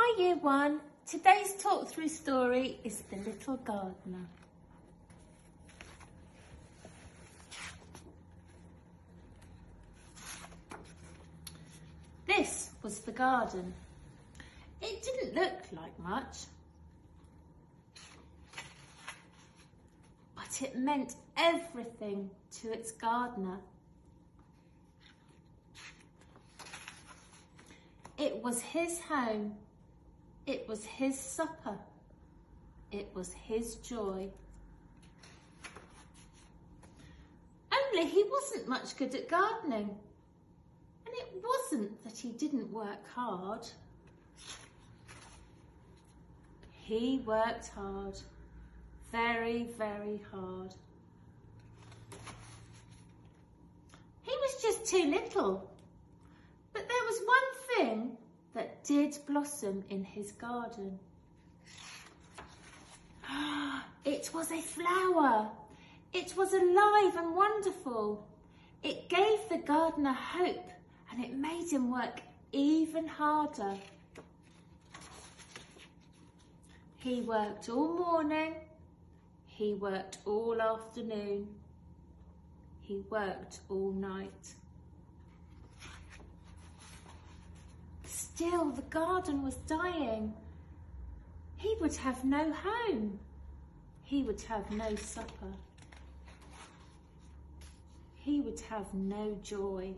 Hi Year 1, today's talk through story is The Little Gardener. This was the garden. It didn't look like much, but it meant everything to its gardener. It was his home, it was his supper, it was his joy. Only he wasn't much good at gardening, and it wasn't that he didn't work hard. He worked hard, very, very hard. He was just too little. But there was one thing that did blossom in his garden. It was a flower. It was alive and wonderful. It gave the gardener hope, and it made him work even harder. He worked all morning. He worked all afternoon. He worked all night. Still, the garden was dying. He would have no home. He would have no supper. He would have no joy.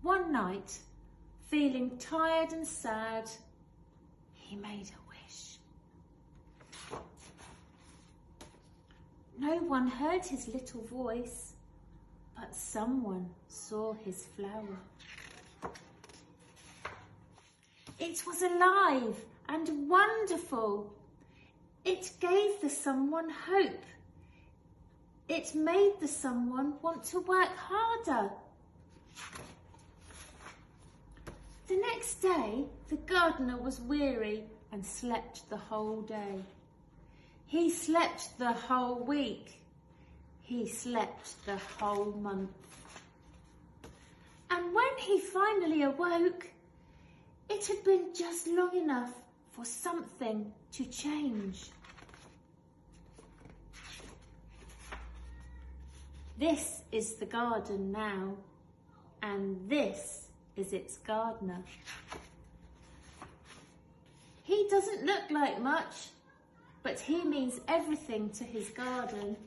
One night, feeling tired and sad, he made a wish. No one heard his little voice, but someone saw his flower. It was alive and wonderful. It gave the someone hope. It made the someone want to work harder. The next day, the gardener was weary and slept the whole day. He slept the whole week. He slept the whole month. And when he finally awoke, it had been just long enough for something to change. This is the garden now, and this is its gardener. He doesn't look like much, but he means everything to his garden.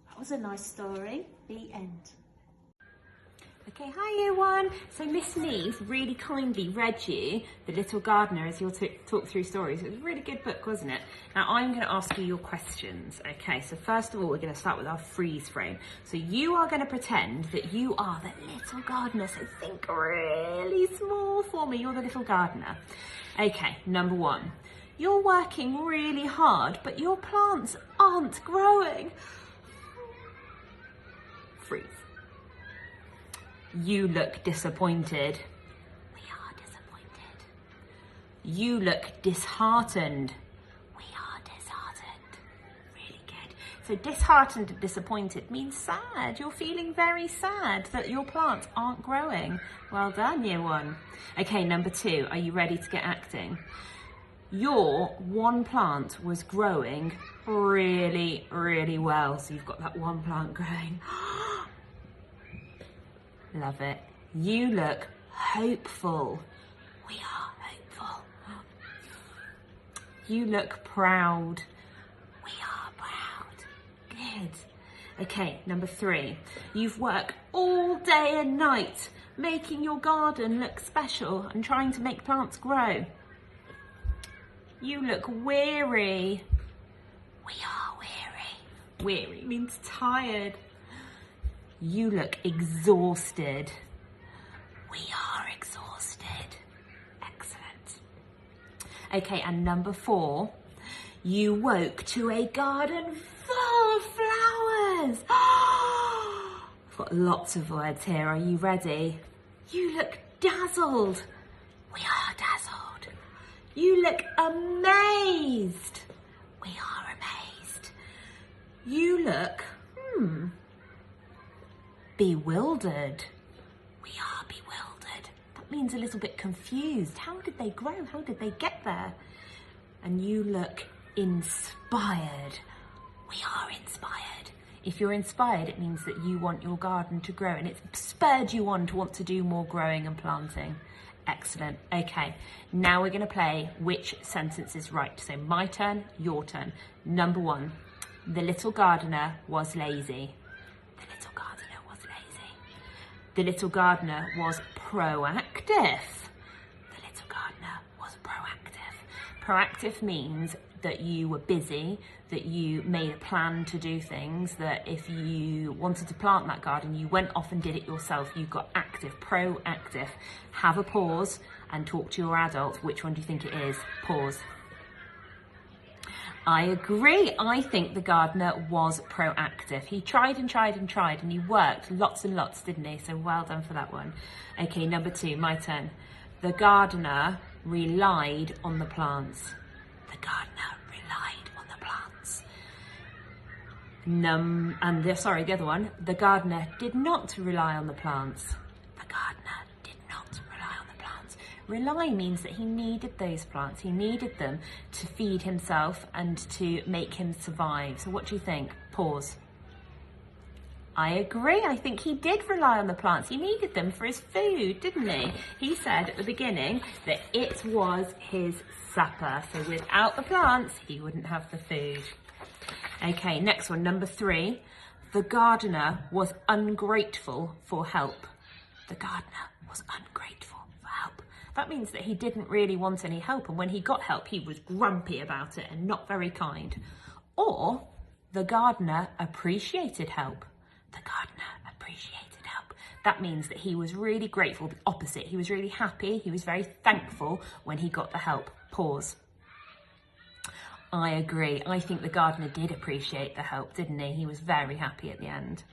That was a nice story. The end. Okay, hi Year 1. So Miss Neve really kindly read you The Little Gardener as your talk through stories. It was a really good book, wasn't it? Now I'm going to ask you your questions. Okay, so first of all, we're going to start with our freeze frame. So you are going to pretend that you are the little gardener. So think really small for me. You're the little gardener. Okay, number 1. You're working really hard, but your plants aren't growing. Freeze. You look disappointed. We are disappointed. You look disheartened. We are disheartened. Really good. So disheartened and disappointed means sad. You're feeling very sad that your plants aren't growing. Well done, Year 1. Okay, number 2. Are you ready to get acting? Your one plant was growing really, really well. So you've got that one plant growing. Love it. You look hopeful. We are hopeful. You look proud. We are proud. Good. Okay, number 3. You've worked all day and night making your garden look special and trying to make plants grow. You look weary. We are weary. Weary means tired. You look exhausted. We are exhausted. Excellent. Okay, and number 4, you woke to a garden full of flowers. I've got lots of words here. Are you ready? You look dazzled. We are dazzled. You look amazed. We are amazed. You look, bewildered. We are bewildered. That means brain's a little bit confused. How did they grow? How did they get there? And you look inspired. We are inspired. If you're inspired, it means that you want your garden to grow, and it's spurred you on to want to do more growing and planting. Excellent. Okay, now we're going to play which sentence is right. So my turn, your turn. Number 1, the little gardener was lazy. The little gardener was lazy. The little gardener was proactive. The little gardener was proactive. Proactive means that you were busy, that you made a plan to do things, that if you wanted to plant that garden, you went off and did it yourself. You got active, proactive. Have a pause and talk to your adult. Which one do you think it is? Pause. I agree. I think the gardener was proactive. He tried and tried and tried, and he worked lots and lots, didn't he? So well done for that one. Okay, number 2, my turn. The gardener relied on the plants. The gardener relied on the plants. The other one. The gardener did not rely on the plants. The gardener did not rely on the plants. Rely means that he needed those plants. He needed them to feed himself and to make him survive. So what do you think? Pause. I agree. I think he did rely on the plants. He needed them for his food, didn't he? He said at the beginning that it was his supper. So without the plants, he wouldn't have the food. Okay, next one, number 3. The gardener was ungrateful for help. The gardener was ungrateful for help. That means that he didn't really want any help, and when he got help, he was grumpy about it and not very kind. Or the gardener appreciated help. The gardener appreciated help. That means that he was really grateful, the opposite. He was really happy. He was very thankful when he got the help. Pause. I agree. I think the gardener did appreciate the help, didn't he? He was very happy at the end.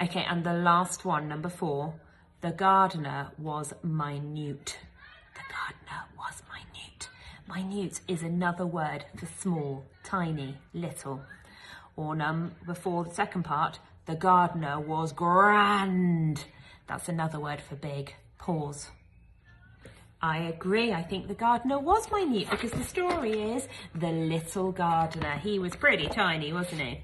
Okay, and the last one, number 4. The gardener was minute. The gardener was minute. Minute is another word for small, tiny, little. Or before the second part, the gardener was grand. That's another word for big. Pause. I agree. I think the gardener was minute because the story is the little gardener. He was pretty tiny, wasn't he?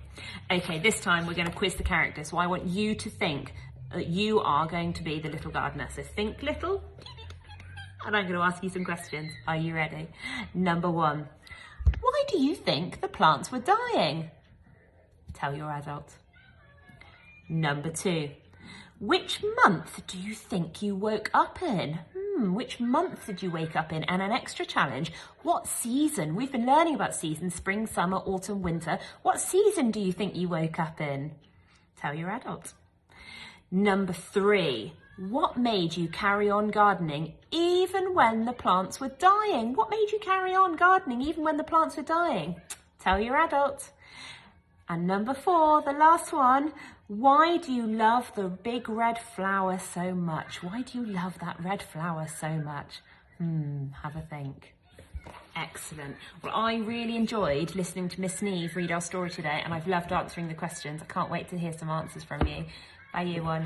Okay, this time we're going to quiz the character. So I want you to think that you are going to be the little gardener. So think little, and I'm going to ask you some questions. Are you ready? Number 1. Why do you think the plants were dying? Tell your adult. Number 2. Which month do you think you woke up in? Which month did you wake up in? And an extra challenge, what season? We've been learning about seasons, spring, summer, autumn, winter. What season do you think you woke up in? Tell your adult. Number 3, what made you carry on gardening even when the plants were dying? What made you carry on gardening even when the plants were dying? Tell your adult. And number 4, the last one, why do you love the big red flower so much? Why do you love that red flower so much? Have a think. Excellent. Well, I really enjoyed listening to Miss Neve read our story today, and I've loved answering the questions. I can't wait to hear some answers from you. Bye, year 1.